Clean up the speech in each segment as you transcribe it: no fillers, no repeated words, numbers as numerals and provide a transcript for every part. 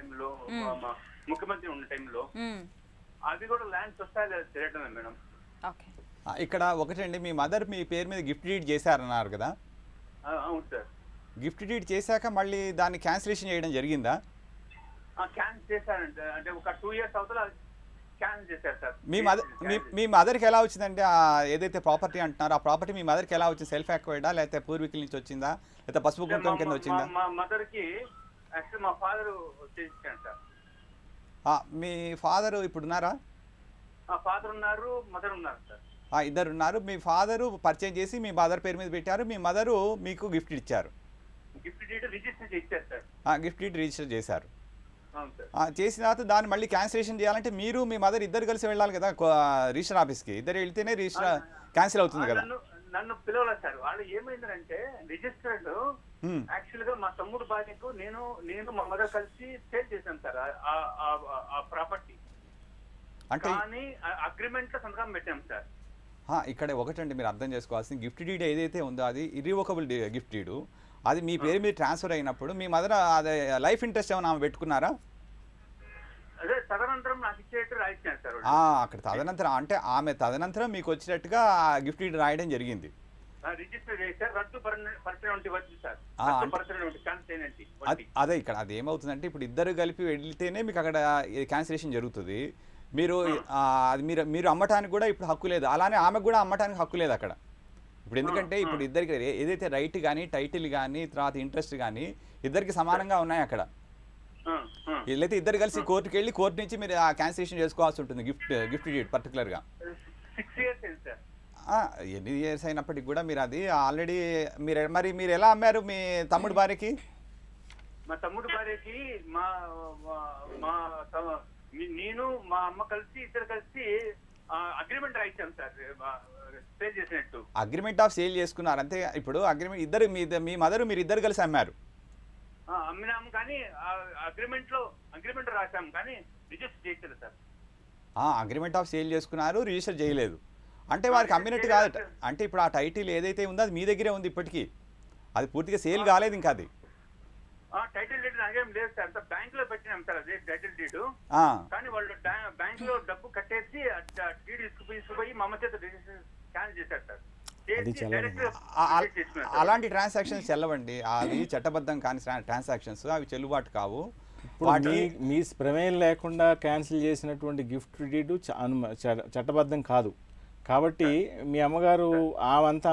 టైంలో ముఖ్యమంత్రి ఉన్న టైంలో అవి కూడా ల్యాండ్స్ వస్తాయో తెలియటమే మేడం. ఓకే, ఇక్కడ ఒకటండి, మీ మదర్ మీ పేరు మీద గిఫ్ట్ డీడ్ చేశారన్నారు కదా. అవును సార్. గిఫ్ట్ డీడ్ చేశాక మళ్ళీ దాన్ని క్యాన్సిలేషన్ చేయడం జరిగిందా? క్యాన్సిల్ చేశారంటే అంటే ఒక 2 years అవతల క్యాన్సిల్ చేశారు సార్. మీ మదర్కి ఎలా వచ్చిందంటే ఏదైతే ప్రాపర్టీ అంటున్నారో ఆ ప్రాపర్టీ మీ మదర్కి ఎలా వచ్చింది? సెల్ఫ్ యాక్వైర్డా లేకపోతే పూర్వీకుల నుంచి వచ్చిందా లేకపోతే పసుపు కుంకుమ కింద వచ్చిందా? మా మదర్కి యాక్చువల్లీ మా ఫాదర్ చేయించాను సార్. మీ ఫాదరు ఇప్పుడు ఉన్నారా? ఫాదర్ ఉన్నారు, మదర్ ఉన్నారు సార్. ఇద్దరు ఉన్నారు. మీ ఫాదరు పర్చేజ్ చేసి మీ మదర్ పేరు మీద పెట్టారు, మీ మదరు మీకు గిఫ్ట్ ఇచ్చారు. గిఫ్ట్ డీడ్ రిజిస్టర్ చేశారు సార్. గిఫ్ట్ డీడ్ రిజిస్టర్ చేశారు. అవును సార్. చేసిన తర్వాత దాన్ని మళ్ళీ క్యాన్సిలేషన్ చేయాలంటే మీరు మీ మదర్ ఇద్దరు కలిసి వెళ్ళాలి కదా రిజిస్టర్ ఆఫీస్కి. ఇద్దరు వెళ్తేనే రిజిస్టర్ క్యాన్సిల్ అవుతుంది కదా. నన్ను పిలవలేదు సార్. వాళ్ళు ఏమైందంటే రిజిస్టర్డ్ యాక్చువల్ గా మా తమ్ముడు భార్యకు నేను మా మదర్ కలిసి సేల్ చేశాను సార్ ఆ ప్రాపర్టీ. అంటే కానీ అగ్రిమెంట్ లో సంతకం పెట్టాం సార్. ఇక్కడ ఒకటండి మీరు అర్థం చేసుకోవాల్సింది, గిఫ్ట్ డీడ్ ఏదైతే ఉందో అది ఇర్రివోకబుల్ గిఫ్ట్ డీడ్. అది మీ పేరు మీద ట్రాన్స్ఫర్ అయినప్పుడు మీ మదర్ అదే లైఫ్ ఇంట్రెస్ట్ ఏమైనా ఆమె పెట్టుకున్నారా? అదే తదనంతరం నాకు ఇచ్చేట్టు రాయించాను సార్. అక్కడ తదనంతరం అంటే ఆమె తదనంతరం మీకు వచ్చేటట్టుగా గిఫ్ట్ డీడ్ రాయడం జరిగింది. రిజిస్టర్ చేశారు. రద్దు పరిచయం వచ్చింది సార్. అదే ఇక్కడ అది ఏమవుతుందంటే ఇప్పుడు ఇద్దరు కలిపి వెళ్తేనే మీకు అక్కడ క్యాన్సిలేషన్ జరుగుతుంది. మీరు మీరు అమ్మటానికి కూడా ఇప్పుడు హక్కు లేదు, అలానే ఆమెకు కూడా అమ్మటానికి హక్కు లేదు అక్కడ. ఇప్పుడు ఎందుకంటే ఇప్పుడు ఇద్దరికి ఏదైతే రైట్ కానీ టైటిల్ కానీ తర్వాత ఇంట్రెస్ట్ కానీ ఇద్దరికి సమానంగా ఉన్నాయి అక్కడ. వీళ్ళైతే ఇద్దరు కలిసి కోర్టుకి వెళ్ళి కోర్టు నుంచి మీరు ఆ క్యాన్సిలేషన్ చేసుకోవాల్సి ఉంటుంది గిఫ్ట్ డీడ్ పర్టికులర్గా. ఎన్ని ఇయర్స్ అయినప్పటికి కూడా మీరు అది ఆల్రెడీ మీరు ఎలా అమ్మారు మీ తమ్ముడు భార్యకి? మా తమ్ముడు భార్యకి నేను మా అమ్మ కలిసి ఇద్దరు కలిసి అగ్రిమెంట్ రాయించాం సార్. సేల్ చేసినట్టు అగ్రిమెంట్ ఆఫ్ సేల్ చేసుకున్నారు అంతే. ఇప్పుడు అగ్రిమెంట్ ఇద్దరు మీ మదర్ మీరు ఇద్దరు కలిసి అమ్మారు. అమ్మినాము కానీ అగ్రిమెంట్ రాసాము కానీ రిజిస్టర్ చేయలేదు సార్. అగ్రిమెంట్ ఆఫ్ సేల్ చేసుకున్నారు, రిజిస్టర్ చేయలేదు. అంటే వారికి అమ్మినట్టు కాదట. అంటే ఇప్పుడు ఆ టైటిల్ ఏదైతే ఉందో అది మీ దగ్గరే ఉంది ఇప్పటికీ, అది పూర్తిగా సేల్ కాలేదు ఇంకా. అది టైటిల్ డీడ్ నాకేం లేదు సార్. బ్యాంక్ లో పెట్టినాం సార్ అదే టైటిల్ డీడ్. కానీ వాళ్ళు బ్యాంక్ లో డబ్బు కట్టేసి డీడ్ తీసుకుపోయి మా అమ్మ చేత రిజిస్టర్ క్యాన్సిల్ చేశారు సార్. అలాంటి ట్రాన్సాక్షన్స్ చెల్లవండి, అవి చట్టబద్ధం కాని ట్రాన్సాక్షన్స్, అవి చెల్లుబాటు కావు. మీ ప్రమేయం లేకుండా క్యాన్సిల్ చేసినటువంటి గిఫ్ట్ డీడ్ చట్టబద్ధం కాదు కాబట్టి మీ అమ్మగారు ఆమంతా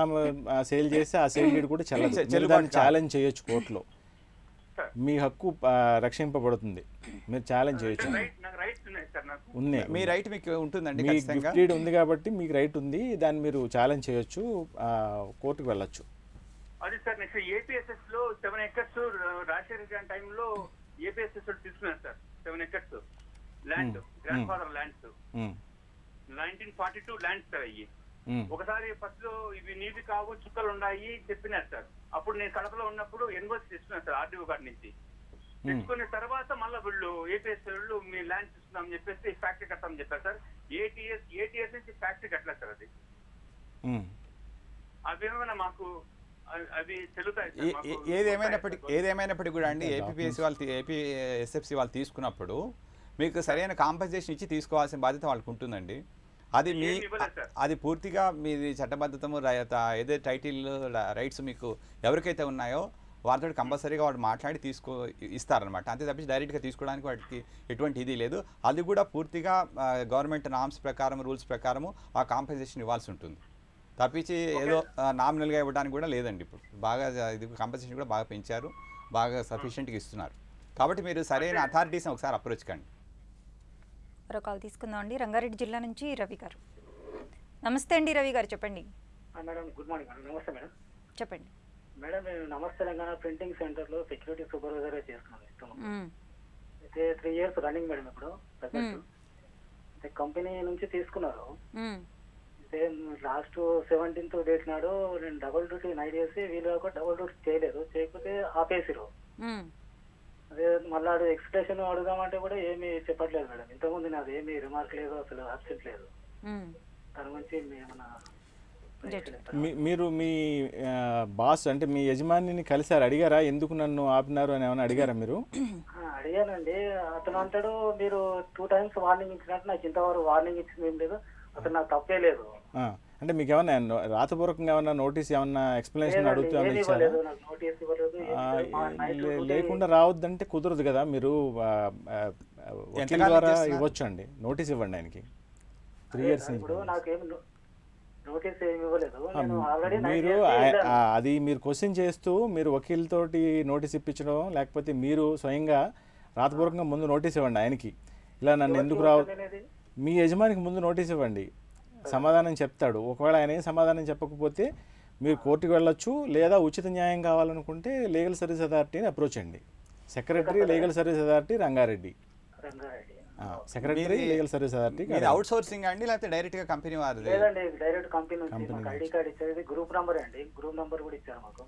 సేల్ చేస్తే ఆ సేల్ డీడ్ కూడా చెల్లదు. ఛాలెంజ్ చేయొచ్చు కోర్టులో, మీ హక్కు రక్షింపబడుతుంది, మీరు ఛాలెంజ్ చేయొచ్చు. మీ రైట్ మీకు ఉంటుందండి, మీ గిఫ్ట్ డీడ్ ఉంది కాబట్టి మీకు రైట్ ఉంది, దాన్ని మీరు ఛాలెంజ్ చేయొచ్చు, కోర్టుకు వెళ్ళొచ్చు. అది సార్ నెక్స్ట్ ఏపీఎస్ఎస్ లో 7 acres రాజశేఖర్ గారి టైంలో ఏపీఎస్ఎస్ తీసుకున్నారు sir. 7 acres land, grand father lands, 1942 lands sir అయ్యి. ఒకసారి ఫస్ట్ లో ఇవి నీవి కావు చుక్కలు ఉన్నాయి చెప్పినారు సార్. అప్పుడు నేను కడపలో ఉన్నప్పుడు ఎన్ఓసి తీసుకున్నాను సార్ ఆర్డీఓ గారి నుంచి. తెచ్చుకున్న తర్వాత మళ్ళీ వీళ్ళు ఏపీఎస్ వాళ్ళు మీ ల్యాండ్ తీసుకున్నామని చెప్పేసి ఫ్యాక్టరీ కట్టామని చెప్పారు సార్. ఏటీఎస్ నుంచి ఫ్యాక్టరీ కట్టలేదు సార్. అది అవేమైనా మాకు అవి తెలుగుతాయి. ఏదేమైనప్పటికీ కూడా అండి ఏపీఎస్ఎఫ్సి వాళ్ళు తీసుకున్నప్పుడు మీకు సరైన కాంపన్సేషన్ ఇచ్చి తీసుకోవాల్సిన బాధ్యత వాళ్ళకు ఉంటుందండి. అది పూర్తిగా మీది చట్టబద్ధతము ఏదైతే టైటిల్ రైట్స్ మీకు ఎవరికైతే ఉన్నాయో వారితో కంపల్సరీగా వాడు మాట్లాడి ఇస్తారనమాట. అంతే తప్పించి డైరెక్ట్గా తీసుకోవడానికి వాటికి ఎటువంటి ఇది లేదు. అది కూడా పూర్తిగా గవర్నమెంట్ నామ్స్ ప్రకారం రూల్స్ ప్రకారము ఆ కాంపన్సేషన్ ఇవ్వాల్సి ఉంటుంది తప్పించి ఏదో నామినల్గా ఇవ్వడానికి కూడా లేదండి. ఇప్పుడు బాగా ఇది కాంపన్సేషన్ కూడా బాగా పెంచారు, బాగా సఫిషియెంట్గా ఇస్తున్నారు. కాబట్టి మీరు సరైన అథారిటీస్ని ఒకసారి అప్రోచ్ కండి. మరో కాల్ తీసుకుందాం అండి. రంగారెడ్డి జిల్లా నుంచి రవి గారు. నమస్తే అండి రవి గారు, చెప్పండి. Madam good morning madam. నమస్తే మేడం. చెప్పండి మేడం. మేము నమస్తే తెలంగాణ ప్రింటింగ్ సెంటర్ లో సెక్యూరిటీ సూపర్వైజర్ చేస్తున్నాం. అయితే 3 years రన్నింగ్ మేడం. ఇప్పుడు అయితే కంపెనీ నుంచి తీసుకున్నారు. అయితే లాస్ట్ 17th డేట్ నాడు నేను డబుల్ డ్యూటీ నైట్ చేసి వీళ్ళు డబుల్ డ్యూటీ చేయకపోతే ఆపేసిరు. అదే మళ్ళీ ఎక్స్ప్రెషన్ అడుగుదామంటే కూడా ఏమీ చెప్పట్లేదు మేడం. ఇంతకుముందు నాది ఏమీ రిమార్క్ లేదు, అసలు అబ్సెంట్ లేదు. దాని గురించి ఏమన్నా మీరు మీ బాస్ అంటే మీ యజమానిని కలిసారు, అడిగారా ఎందుకు నన్ను ఆపినారు అని ఏమైనా అడిగారా మీరు? అడిగానండి. అతను అంటాడు మీరు 2 times వార్నింగ్ ఇచ్చినట్టు, నాకు ఇంతవరకు వార్నింగ్ ఇచ్చింది ఏం లేదు, అతను నాకు తప్పే లేదు. అంటే మీకు ఏమన్నా రాతపూర్వకంగా ఏమన్నా నోటీస్ ఏమన్నా ఎక్స్ప్లెనేషన్ అడుగుతూ ఏమన్నా ఇచ్చారా? లేకుండా రావద్దంటే కుదరదు కదా, మీరు వకీల్ ద్వారా ఇవ్వచ్చు అండి, నోటీస్ ఇవ్వండి ఆయనకి 3 years మీరు అది మీరు క్వశ్చన్ చేస్తూ మీరు వకీల్ తోటి నోటీస్ ఇప్పించడం, లేకపోతే మీరు స్వయంగా రాతపూర్వకంగా ముందు నోటీస్ ఇవ్వండి ఆయనకి, ఇలా నన్ను ఎందుకు మీ యజమానికి ముందు నోటీస్ ఇవ్వండి, సమాధానం చెప్తాడు. ఒకవేళ ఆయన ఏం సమాధానం చెప్పకపోతే మీరు కోర్టుకు వెళ్ళొచ్చు, లేదా ఉచిత న్యాయం కావాలనుకుంటే లీగల్ సర్వీస్ అథారిటీని అప్రోచ్ అండి. Secretary legal service authority Rangareddy, secretary legal service authority. Out sourcing అండి లేకపోతే డైరెక్ట్ గా కంపెనీ వారిది? లేదండి, డైరెక్ట్ కంపెనీ నుంచి ఐడి కార్డ్ ఇచ్చేది, గ్రూప్ నంబర్ అండి, గ్రూప్ నంబర్ కూడా ఇచ్చారు మాకు.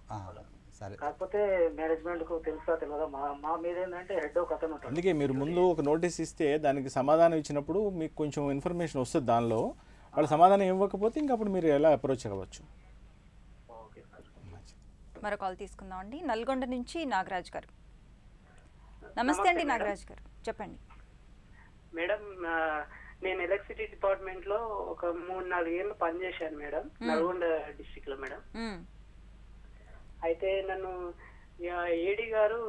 కాకపోతే మేనేజ్మెంట్ కు తెలుసా తెలియదా, మా మీద ఏంటంటే హెడ్ ఒక అతను ఉంటాడు. అందుకే మీరు ముందు ఒక నోటీస్ ఇస్తే దానికి సమాధానం ఇచ్చినప్పుడు మీకు కొంచెం ఇన్ఫర్మేషన్ వస్తుంది దానిలో. వాళ్ళు సమాధానం ఇవ్వకపోతే ఇంకప్పుడు మీరు ఎలా అప్రోచ్ అవ్వచ్చు. మరో కాల్ తీసుకుందాం అండి. నల్గొండ నుంచి నాగరాజ్ గారు. నమస్తే అండి నాగరాజ్ గారు, చెప్పండి. మేడం, నేను ఎలక్ట్రిసిటీ డిపార్ట్మెంట్ లో ఒక 3-4 ఏళ్ళు పనిచేశాను మేడం, నల్గొండ డిస్ట్రిక్ట్ లో మేడం. అయితే నన్ను ఏడీ గారు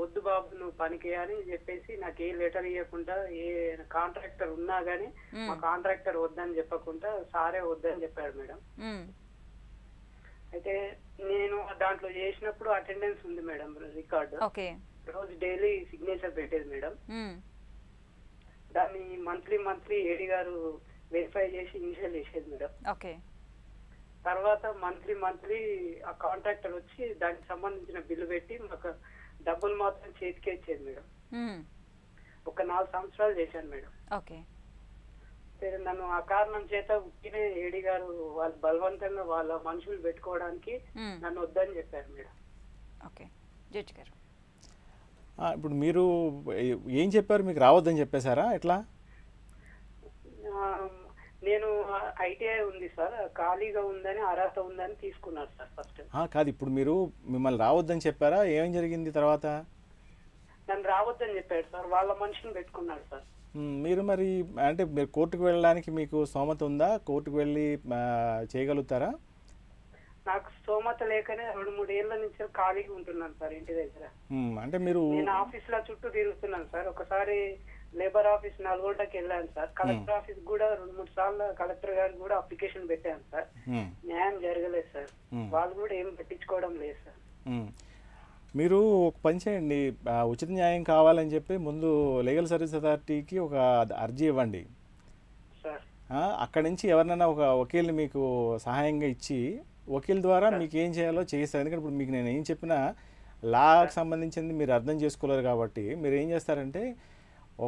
వద్దు బాబు నువ్వు పనికి అని చెప్పేసి నాకు ఏ లెటర్ ఇవ్వకుండా, ఏ కాంట్రాక్టర్ ఉన్నా గానీ మా కాంట్రాక్టర్ వద్దని చెప్పకుండా సారే వద్దని చెప్పాడు మేడం. అయితే నేను దాంట్లో చేసినప్పుడు అటెండెన్స్ ఉంది మేడం, రికార్డు రోజు డైలీ సిగ్నేచర్ పెట్టేది మేడం. దాన్ని మంత్లీ ఏడీ గారు వెరిఫై చేసి ఇనిషియల్ చేసేది మేడం. తర్వాత మంత్లీ ఆ కాంట్రాక్టర్ వచ్చి దానికి సంబంధించిన బిల్లు పెట్టి మాకు డబ్బులు మాత్రం చేతికే ఇచ్చేది మేడం. ఒక 4 సంవత్సరాలు చేశాను మేడం. నన్ను ఆ కారణం చేత ఉట్టినే ఏడీ గారు వాళ్ళు బలవంతంగా వాళ్ళ మనుషులు పెట్టుకోవడానికి నన్ను వద్దని చెప్పారు మేడం. ఇప్పుడు మీరు ఏం చెప్పారు, మీకు రావద్దని చెప్పేశారా ఎట్లా? నేను ఐటీఐ ఉంది సార్, ఖాళీగా ఉందని అర్హత ఉందని తీసుకున్నారు సార్ ఫస్ట్. కాదు, ఇప్పుడు మీరు మిమ్మల్ని రావద్దని చెప్పారా, ఏం జరిగింది తర్వాత? నన్ను రావద్దని చెప్పాడు సార్, వాళ్ళ మనుషులు పెట్టుకున్నాడు సార్. మీరు మరి అంటే మీరు కోర్టుకు వెళ్ళడానికి మీకు స్తోమత ఉందా, కోర్టుకు వెళ్ళి చేయగలుగుతారా? నాకు స్తోమత లేకనే 2-3 ఏళ్ల నుంచి ఖాళీగా ఉంటున్నాను సార్ ఇంటి దగ్గర. అంటే మీరు నేను ఆఫీస్ లో చుట్టూ తిరుగుతున్నాను సార్. ఒకసారి లేబర్ ఆఫీస్ నల్గొండకి వెళ్ళాను సార్, కలెక్టర్ ఆఫీస్ కూడా 2-3 సార్లు కలెక్టర్ గారికి కూడా అప్లికేషన్ పెట్టాను సార్, న్యాయం జరగలేదు సార్, వాళ్ళు కూడా ఏం పట్టించుకోవడం లేదు సార్. మీరు ఒక పని చేయండి, ఉచిత న్యాయం కావాలని చెప్పి ముందు లీగల్ సర్వీస్ అథారిటీకి ఒక అర్జీ ఇవ్వండి సార్. అక్కడి నుంచి ఎవరినైనా ఒక వకీల్ని మీకు సహాయంగా ఇచ్చి వకీల్ ద్వారా మీకు ఏం చేయాలో చేస్తారు. ఎందుకంటే ఇప్పుడు మీకు నేను ఏం చెప్పినా లాకి సంబంధించింది మీరు అర్థం చేసుకోలేరు కాబట్టి మీరు ఏం చేస్తారంటే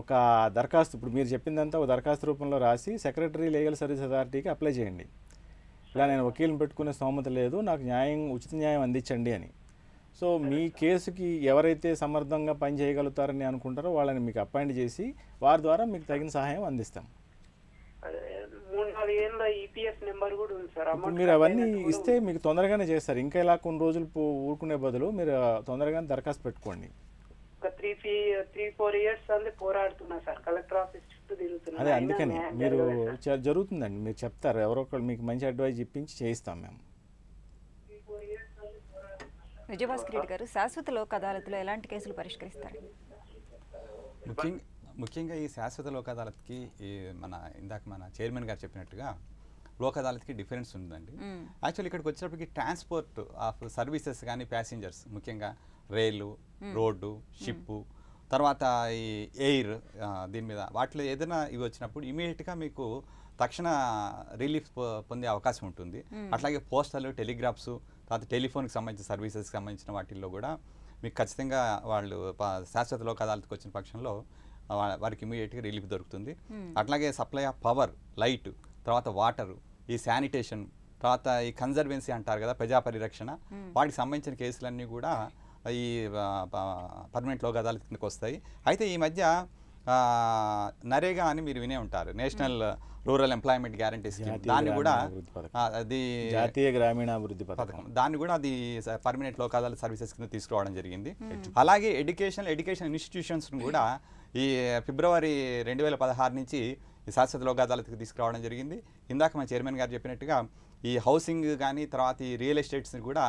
ఒక దరఖాస్తు, ఇప్పుడు మీరు చెప్పిందంతా ఒక దరఖాస్తు రూపంలో రాసి సెక్రటరీ లీగల్ సర్వీస్ అథారిటీకి అప్లై చేయండి. ఇలా నేను వకీల్ని పెట్టుకునే స్తోమత లేదు, నాకు ఉచిత న్యాయం అందించండి అని. సో మీ కేసుకి ఎవరైతే సమర్థంగా పని చేయగలుగుతారని అనుకుంటారో వాళ్ళని మీకు అపాయింట్ చేసి వారి ద్వారా మీకు తగిన సహాయం అందిస్తాం. మీరు అవన్నీ ఇస్తే మీకు తొందరగానే చేస్తారు. ఇంకా ఇలా కొన్ని రోజులు ఊరుకునే బదులు మీరు తొందరగానే దరఖాస్తు పెట్టుకోండి. 3-4 years పోరాడుతున్నా సార్, కలెక్టర్ ఆఫీస్ చుట్టూ తిరుగుతున్నా. అదే అందుకని మీరు జరుగుతుందండి, మీరు చెప్తారు, ఎవరో ఒకళ్ళు మీకు మంచి అడ్వైజ్ ఇప్పించి చేయిస్తాం మేము. విజయభాస్కర్ రెడ్డి గారు, శాశ్వత లోక్ అదాలత్లో ఎలాంటి కేసులు పరిష్కరిస్తారు? ముఖ్యంగా ఈ శాశ్వత లోక్ అదాలత్కి ఇందాక మన చైర్మన్ గారు చెప్పినట్టుగా లోక్ అదాలత్కి డిఫరెన్స్ ఉందండి. యాక్చువల్లీ ఇక్కడికి వచ్చేటప్పటికి ట్రాన్స్పోర్ట్ ఆఫ్ సర్వీసెస్ కానీ ప్యాసింజర్స్, ముఖ్యంగా రైలు, రోడ్డు, షిప్పు, తర్వాత ఈ ఎయిర్, దీని మీద వాటిలో ఏదైనా ఇవి వచ్చినప్పుడు ఇమీడియట్గా మీకు తక్షణ రిలీఫ్ పొందే అవకాశం ఉంటుంది. అట్లాగే పోస్టల్, టెలిగ్రాఫ్స్, తర్వాత టెలిఫోన్కి సంబంధించిన సర్వీసెస్కి సంబంధించిన వాటిల్లో కూడా మీకు ఖచ్చితంగా వాళ్ళు శాశ్వత లోక్ అదాలత్కి వచ్చిన పక్షంలో వారికి ఇమీడియట్గా రిలీఫ్ దొరుకుతుంది. అట్లాగే సప్లై ఆఫ్ పవర్, లైట్, తర్వాత వాటరు, ఈ శానిటేషన్, తర్వాత ఈ కన్జర్వెన్సీ అంటారు కదా, ప్రజా పరిరక్షణ, వాటికి సంబంధించిన కేసులన్నీ కూడా ఈ పర్మనెంట్ లోక్ అదాలత్ కిందకి వస్తాయి. అయితే ఈ మధ్య నరేగా అని మీరు వినే ఉంటారు, national rural employment guarantee scheme. దాన్ని కూడా అది జాతీయ గ్రామీణాభివృద్ధి పథకం, దాన్ని కూడా అది పర్మనెంట్ లోక్ అదాలత్ సర్వీసెస్ కింద తీసుకురావడం జరిగింది. అలాగే ఎడ్యుకేషన్ ఇన్స్టిట్యూషన్స్ కూడా ఈ ఫిబ్రవరి 2016 నుంచి ఈ శాశ్వత లోక్ అదాలత్కి తీసుకురావడం జరిగింది. ఇందాక మన చైర్మన్ గారు చెప్పినట్టుగా ఈ హౌసింగ్ కానీ తర్వాత ఈ రియల్ ఎస్టేట్స్ని కూడా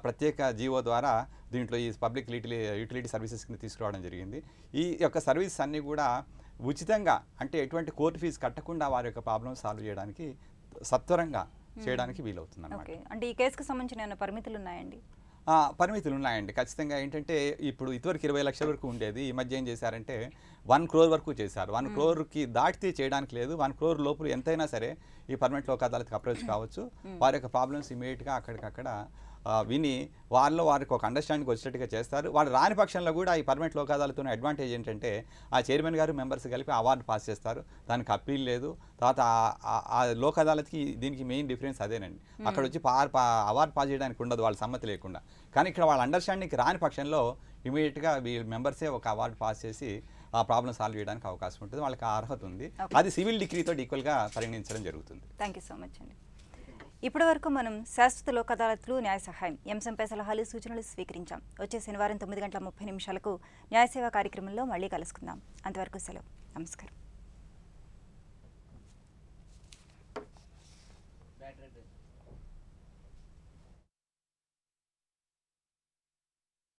ప్రత్యేక జీవో ద్వారా దీంట్లో ఈ పబ్లిక్ యూటిలిటీ సర్వీసెస్ కింద తీసుకురావడం జరిగింది. ఈ యొక్క సర్వీస్ అన్నీ కూడా ఉచితంగా, అంటే ఎటువంటి కోర్టు ఫీజు కట్టకుండా వారి యొక్క ప్రాబ్లమ్ సాల్వ్ చేయడానికి సత్వరంగా చేయడానికి వీలవుతుంది అన్నమాట. అంటే ఈ కేసుకు సంబంధించిన పరిమితులు ఉన్నాయండి? పరిమితులు ఉన్నాయండి ఖచ్చితంగా. ఏంటంటే ఇప్పుడు ఇదివరకు 20 లక్షల వరకు ఉండేది, ఈ మధ్య ఏం చేశారంటే 1 crore వరకు చేశారు. 1 crore దాటితే చేయడానికి లేదు. 1 crore లోపల ఎంతైనా సరే ఈ పర్మనెంట్ లోక్ అదాలత్కి అప్రోచ్ కావచ్చు. వారి యొక్క ప్రాబ్లమ్స్ ఇమీడియట్గా అక్కడికక్కడ విని వారికి ఒక అండర్స్టాండింగ్ వచ్చేట్టుగా చేస్తారు. వాడు రాని పక్షంలో కూడా ఈ పర్మనెంట్ లోక్ అదాలత్తో అడ్వాంటేజ్ ఏంటంటే ఆ చైర్మన్ గారు మెంబర్స్ కలిపి అవార్డు పాస్ చేస్తారు, దానికి అప్పీల్ లేదు. తర్వాత ఆ లోక్ అదాలత్కి దీనికి మెయిన్ డిఫరెన్స్ అదేనండి. అక్కడ వచ్చి అవార్డు పాస్ చేయడానికి ఉండదు వాళ్ళ సమ్మతి లేకుండా. కానీ ఇక్కడ వాళ్ళ అండర్స్టాండింగ్కి రాని పక్షంలో ఇమీడియట్గా వీళ్ళ మెంబర్సే ఒక అవార్డు పాస్ చేసి ఆ ప్రాబ్లం సాల్వ్ చేయడానికి అవకాశం ఉంటుంది. వాళ్ళకి ఆ అర్హత ఉంది. అది సివిల్ డిగ్రీతో ఈక్వల్గా పరిగణించడం జరుగుతుంది. థ్యాంక్ యూ సో మచ్ అండి. ఇప్పటి వరకు మనం శాశ్వత లోక్ అదాలత్లు, న్యాయ సహాయం అంశంపై సలహాలు, సూచనలు స్వీకరించాం. వచ్చే శనివారం 9:30 న్యాయ సేవా కార్యక్రమంలో మళ్ళీ కలుసుకుందాం. అంతవరకు సెలవు. నమస్కారం.